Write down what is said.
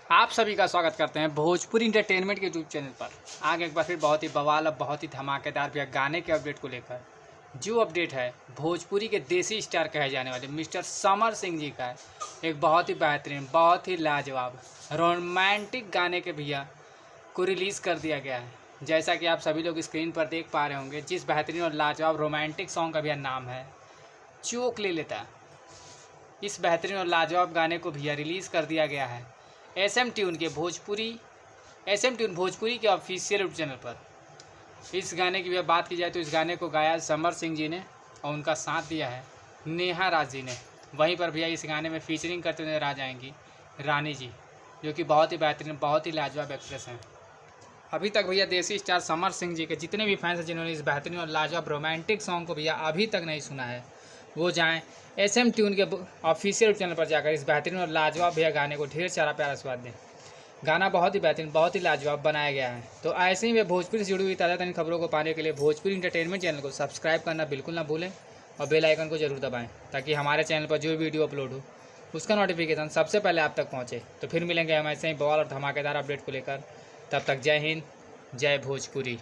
आप सभी का स्वागत करते हैं भोजपुरी इंटरटेनमेंट के यूट्यूब चैनल पर। आगे एक बार फिर बहुत ही बवाल और बहुत ही धमाकेदार भैया गाने के अपडेट को लेकर जो अपडेट है भोजपुरी के देसी स्टार कहे जाने वाले मिस्टर समर सिंह जी का है। एक बहुत ही बेहतरीन, बहुत ही लाजवाब रोमांटिक गाने के भैया को रिलीज़ कर दिया गया है। जैसा कि आप सभी लोग स्क्रीन पर देख पा रहे होंगे, जिस बेहतरीन और लाजवाब रोमांटिक सॉन्ग का भैया नाम है चोक ले लेता। इस बेहतरीन और लाजवाब गाने को भैया रिलीज़ कर दिया गया है SM ट्यून भोजपुरी के ऑफिशियल यूट्यूब चैनल पर। इस गाने की बात की जाए तो इस गाने को गाया समर सिंह जी ने और उनका साथ दिया है नेहा राज जी ने। वहीं पर भैया इस गाने में फीचरिंग करते हुए नजर आ जाएंगी रानी जी, जो कि बहुत ही बेहतरीन, बहुत ही लाजवाब एक्ट्रेस हैं। अभी तक भैया देसी स्टार समर सिंह जी के जितने भी फैंस हैं जिन्होंने इस बेहतरीन और लाजवाब रोमांटिक सॉन्ग को भैया अभी तक नहीं सुना है, वो जाएँ SM ट्यून के ऑफिशियल चैनल पर जाकर इस बेहतरीन और लाजवाब भैया गाने को ढेर सारा प्यारा स्वाद दें। गाना बहुत ही बेहतरीन, बहुत ही लाजवाब बनाया गया है। तो ऐसे ही वे भोजपुरी से जुड़ी हुई ताज़ा तरीन खबरों को पाने के लिए भोजपुरी इंटरटेनमेंट चैनल को सब्सक्राइब करना बिल्कुल ना भूलें और बेल आइकन को जरूर दबाएं, ताकि हमारे चैनल पर जो वीडियो अपलोड हो उसका नोटिफिकेशन सबसे पहले आप तक पहुँचे। तो फिर मिलेंगे हम ऐसे ही बवाल और धमाकेदार अपडेट को लेकर। तब तक जय हिंद, जय भोजपुरी।